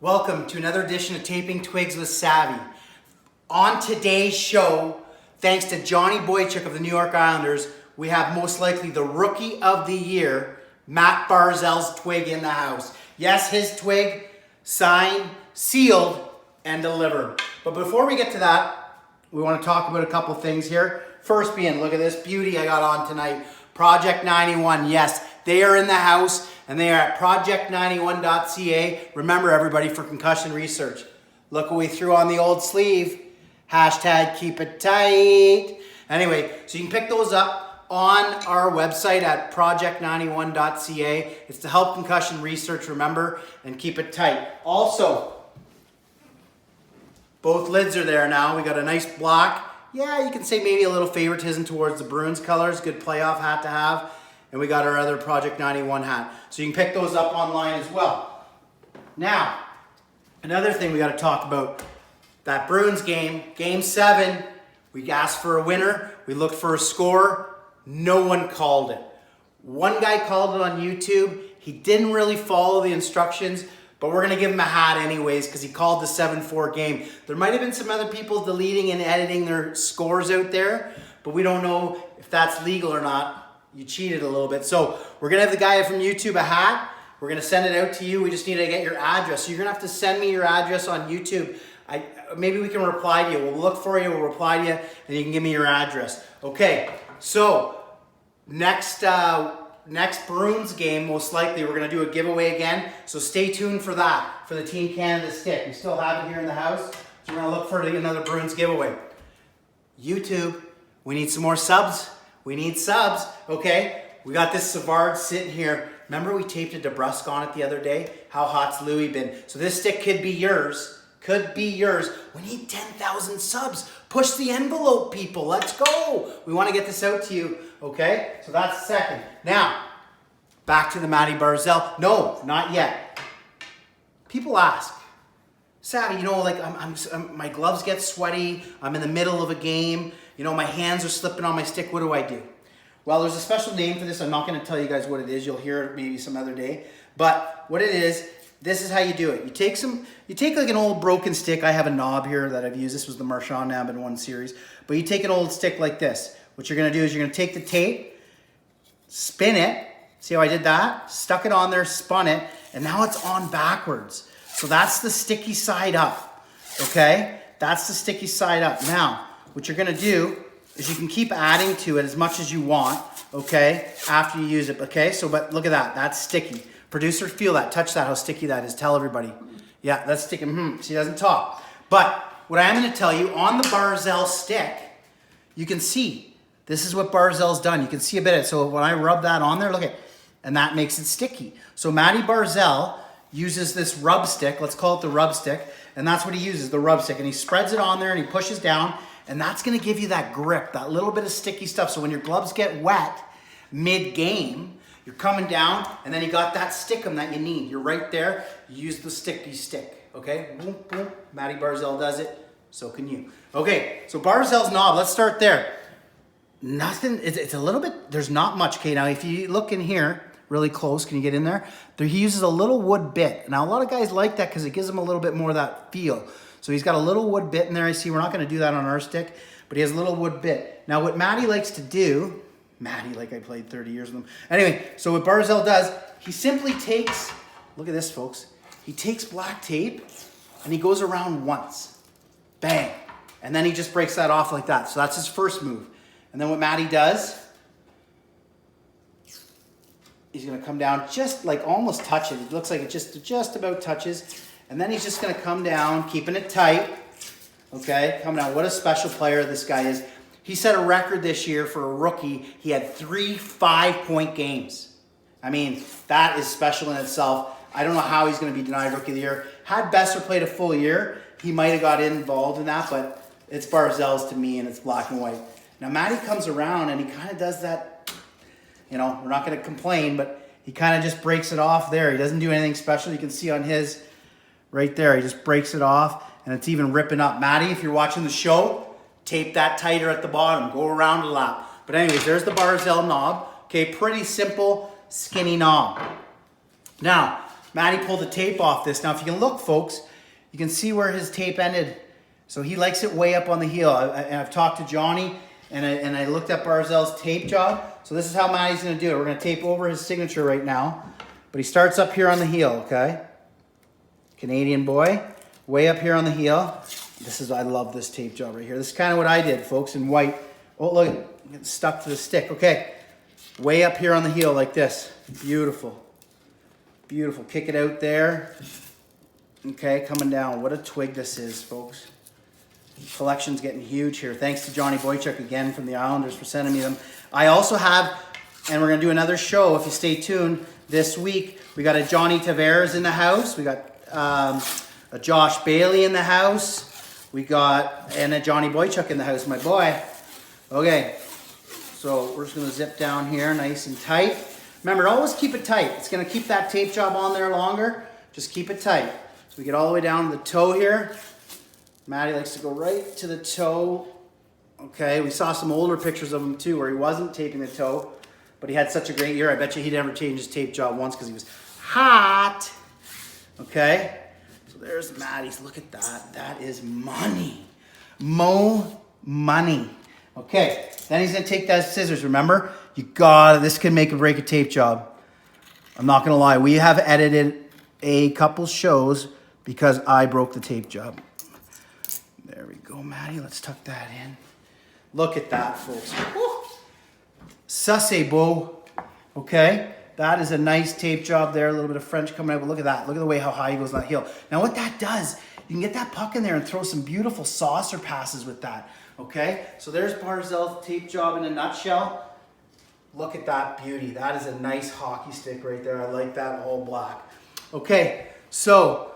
Welcome to another edition of Taping Twigs with Savvy. On today's show, thanks to Johnny Boychuk of the New York Islanders, we have most likely the Rookie of the Year, Matt Barzal's twig in the house. Yes, his twig, signed, sealed, and delivered. But before we get to that, we want to talk about a couple things here. First being, look at this beauty I got on tonight. Project 91, yes, they are in the house and they are at project91.ca. Remember everybody, for concussion research. Look what we threw on the old sleeve. Hashtag keep it tight. Anyway, so you can pick those up on our website at project91.ca. It's to help concussion research, remember, and keep it tight. Also, both lids are there now. We got a nice block. Yeah, you can say maybe a little favoritism towards the Bruins colors. Good playoff hat to have. And we got our other Project 91 hat. So you can pick those up online as well. Now, another thing we got to talk about. That Bruins game, Game 7, we asked for a winner. We looked for a score. No one called it. One guy called it on YouTube. He didn't really follow the instructions, but we're going to give him a hat anyways because he called the 7-4 game. There might have been some other people deleting and editing their scores out there, but we don't know if that's legal or not. You cheated a little bit. So we're going to have the guy from YouTube a hat. We're going to send it out to you. We just need to get your address. So you're going to have to send me your address on YouTube. Maybe we can reply to you. We'll look for you. We'll reply to you, and you can give me your address. Okay, so next Bruins game, most likely, we're going to do a giveaway again. So stay tuned for that, for the Team Canada stick. We still have it here in the house. So we're going to look for another Bruins giveaway. YouTube, we need some more subs. We need subs, okay? We got this Savard sitting here. Remember we taped a DeBrusque on it the other day? How hot's Louis been? So this stick could be yours. Could be yours. We need 10,000 subs. Push the envelope, people. Let's go. We want to get this out to you, okay? So that's second. Now, back to the Matty Barzal. No, not yet. People ask, Savvy, you know, like my gloves get sweaty. I'm in the middle of a game. You know, my hands are slipping on my stick. What do I do? Well, there's a special name for this. I'm not going to tell you guys what it is. You'll hear it maybe some other day. But what it is, this is how you do it. You take like an old broken stick. I have a knob here that I've used. This was the Marchand knob in one series. But you take an old stick like this. What you're going to do is you're going to take the tape, spin it. See how I did that? Stuck it on there, spun it, and now it's on backwards. So that's the sticky side up, okay? That's the sticky side up. Now, what you're going to do is you can keep adding to it as much as you want, okay, after you use it, okay? So, but look at that. That's sticky. Producer, feel that. Touch that, how sticky that is. Tell everybody. Yeah, that's sticky. She doesn't talk. But what I am going to tell you, on the Barzal stick, you can see. This is what Barzal's done. You can see a bit of it. So when I rub that on there, look at, and that makes it sticky. So Matty Barzal uses this rub stick. Let's call it the rub stick. And that's what he uses, the rub stick. And he spreads it on there and he pushes down. And that's going to give you that grip, that little bit of sticky stuff. So when your gloves get wet mid-game, you're coming down, and then you got that stickum that you need. You're right there. You use the sticky stick, okay? Boom, boom. Matty Barzal does it. So can you. Okay, so Barzal's knob, let's start there. Nothing, it's a little bit, there's not much. Okay, now if you look in here really close, can you get in there? He uses a little wood bit. Now, a lot of guys like that because it gives them a little bit more of that feel. So he's got a little wood bit in there. I see we're not going to do that on our stick, but he has a little wood bit. Now, what Matty likes to do, Matty, like I played 30 years with him. Anyway, so what Barzal does, he simply takes, look at this, folks. He takes black tape and he goes around once. Bang. And then he just breaks that off like that. So that's his first move. And then what Matty does, he's going to come down just like almost touch it. It looks like it just about touches. And then he's just going to come down, keeping it tight. Okay, come down. What a special player this guy is. He set a record this year for a rookie. He had 3 5-point games. I mean, that is special in itself. I don't know how he's going to be denied Rookie of the Year. Had Besser played a full year, he might have got involved in that, but it's Barzal's to me, and it's black and white. Now, Matty comes around, and he kind of does that, you know, we're not going to complain, but he kind of just breaks it off there. He doesn't do anything special. You can see on his right there, he just breaks it off, and it's even ripping up. Matty, if you're watching the show, tape that tighter at the bottom. Go around a lap. But anyways, there's the Barzal knob. Okay, pretty simple, skinny knob. Now, Matty pulled the tape off this. Now, if you can look, folks, you can see where his tape ended. So he likes it way up on the heel. I've talked to Johnny, and I looked at Barzal's tape job. So this is how Matty's going to do it. We're going to tape over his signature right now. But he starts up here on the heel, okay? Canadian boy, way up here on the heel. I love this tape job right here. This is kind of what I did, folks, in white. Oh, look, I'm getting stuck to the stick. Okay, way up here on the heel like this. Beautiful. Beautiful. Kick it out there. Okay, coming down. What a twig this is, folks. Collection's getting huge here. Thanks to Johnny Boychuk again from the Islanders for sending me them. I also have, and we're going to do another show if you stay tuned this week. We got a Johnny Tavares in the house. We got a Josh Bailey in the house. We got, and a Johnny Boychuk in the house, my boy. Okay, so we're just going to zip down here nice and tight. Remember, always keep it tight. It's going to keep that tape job on there longer. Just keep it tight. So we get all the way down to the toe here. Matty likes to go right to the toe. Okay, we saw some older pictures of him too where he wasn't taping the toe, but he had such a great year. I bet you he never changed his tape job once because he was hot. Okay, so there's Matty's. Look at that. That is money. Money. Okay, then he's going to take that scissors. Remember, this can make or break a tape job. I'm not going to lie. We have edited a couple shows because I broke the tape job. There we go, Matty. Let's tuck that in. Look at that, folks. Ça c'est beau. Okay, that is a nice tape job there. A little bit of French coming out, but look at that. Look at the way how high he goes on that heel. Now what that does, you can get that puck in there and throw some beautiful saucer passes with that. Okay, so there's Barzal's tape job in a nutshell. Look at that beauty. That is a nice hockey stick right there. I like that all black. Okay, so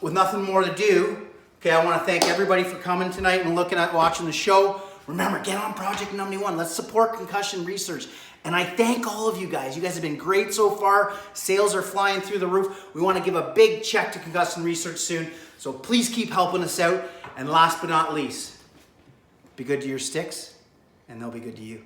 with nothing more to do, okay, I want to thank everybody for coming tonight and watching the show. Remember, get on Project 91. Let's support concussion research. And I thank all of you guys. You guys have been great so far. Sales are flying through the roof. We want to give a big check to concussion research soon. So please keep helping us out. And last but not least, be good to your sticks, and they'll be good to you.